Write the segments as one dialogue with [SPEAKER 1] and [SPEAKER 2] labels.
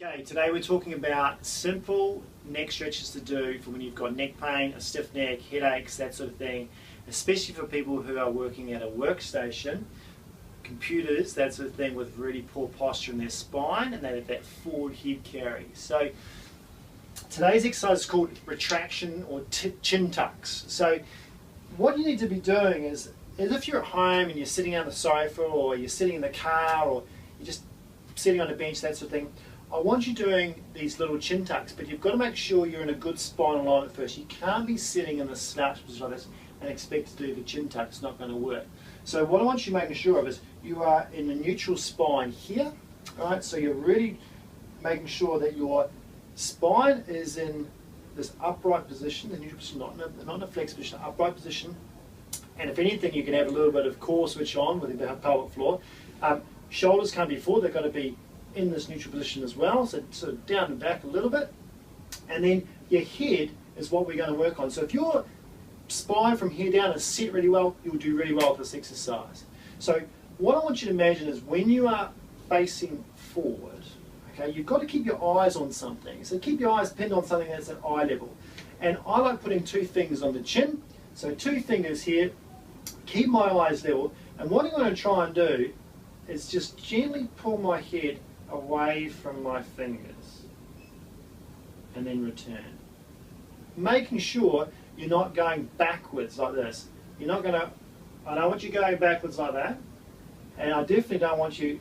[SPEAKER 1] Okay, today we're talking about simple neck stretches to do for when you've got neck pain, a stiff neck, headaches, that sort of thing, especially for people who are working at a workstation, computers, that sort of thing, with really poor posture in their spine and they have that forward head carry. So today's exercise is called retraction or chin tucks. So what you need to be doing is if you're at home and you're sitting on the sofa or you're sitting in the car or you're just sitting on a bench, that sort of thing, I want you doing these little chin tucks, but you've got to make sure you're in a good spine alignment first. You can't be sitting in the slouch position like this and expect to do the chin tuck. It's not going to work. So what I want you making sure of is you are in a neutral spine here. All right, so you're really making sure that your spine is in this upright position, the neutral position, not in a flex position, upright position. And if anything, you can have a little bit of core switch on with the pelvic floor. Shoulders can't be forward, they've got to be in this neutral position as well, so sort of down and back a little bit. And then your head is what we're going to work on. So if your spine from here down is set really well, you'll do really well with this exercise. So what I want you to imagine is when you are facing forward, okay, you've got to keep your eyes on something. So keep your eyes pinned on something that's at eye level. And I like putting two fingers on the chin. So two fingers here, keep my eyes level. And what I'm going to try and do is just gently pull my head away from my fingers and then return. Making sure you're not going backwards like this. You're not going to, I don't want you going backwards like that, and I definitely don't want you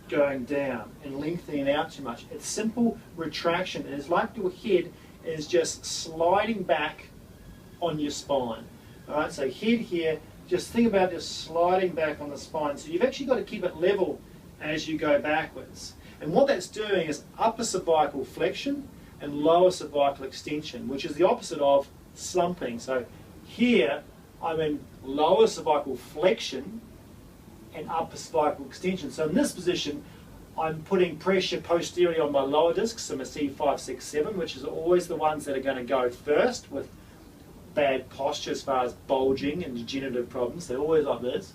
[SPEAKER 1] going down and lengthening out too much. It's simple retraction. It's like your head is just sliding back on your spine. Alright, so head here, just think about just sliding back on the spine. So you've actually got to keep it level as you go backwards. And what that's doing is upper cervical flexion and lower cervical extension, which is the opposite of slumping. So here I'm in lower cervical flexion and upper cervical extension. So in this position, I'm putting pressure posteriorly on my lower discs, so my C5, 6, 7, which is always the ones that are going to go first with bad posture as far as bulging and degenerative problems. They're always like this.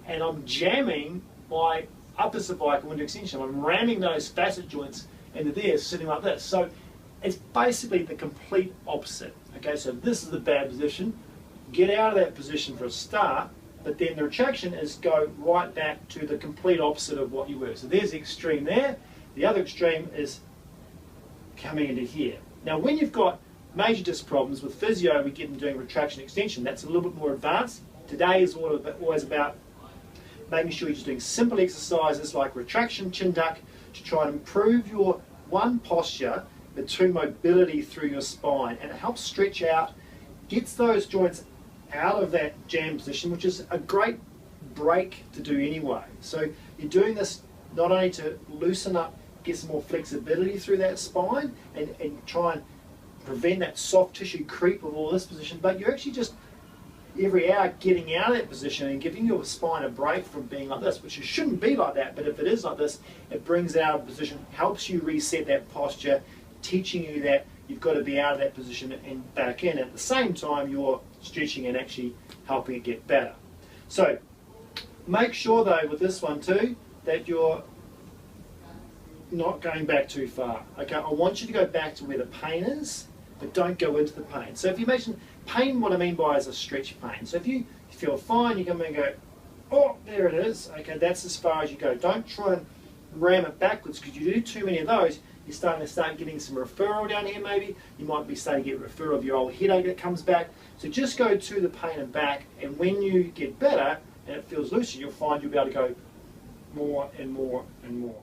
[SPEAKER 1] And I'm jamming my upper cervical into extension. I'm ramming those facet joints into there, sitting like this. So it's basically the complete opposite. Okay, so this is the bad position. Get out of that position for a start, but then the retraction is go right back to the complete opposite of what you were. So there's the extreme there. The other extreme is coming into here. Now when you've got major disc problems with physio, we get them doing retraction extension. That's a little bit more advanced. Today is always about making sure you're just doing simple exercises like retraction, chin tuck, to try and improve your one posture, but two mobility through your spine. And it helps stretch out, gets those joints out of that jam position, which is a great break to do anyway. So you're doing this not only to loosen up, get some more flexibility through that spine and try and prevent that soft tissue creep of all this position, but you're actually just every hour getting out of that position and giving your spine a break from being like this, which it shouldn't be like that, but if it is like this, it brings it out of position, helps you reset that posture, teaching you that you've got to be out of that position and back in. At the same time, you're stretching and actually helping it get better. So make sure though with this one too, that you're not going back too far. Okay, I want you to go back to where the pain is, but don't go into the pain. So if you imagine pain, what I mean by is a stretch pain. So if you feel fine, you come in and go, oh, there it is. Okay, that's as far as you go. Don't try and ram it backwards, because you do too many of those, you're starting to start getting some referral down here maybe. You might be starting to get referral of your old headache that comes back. So just go to the pain and back, and when you get better and it feels looser, you'll find you'll be able to go more and more and more.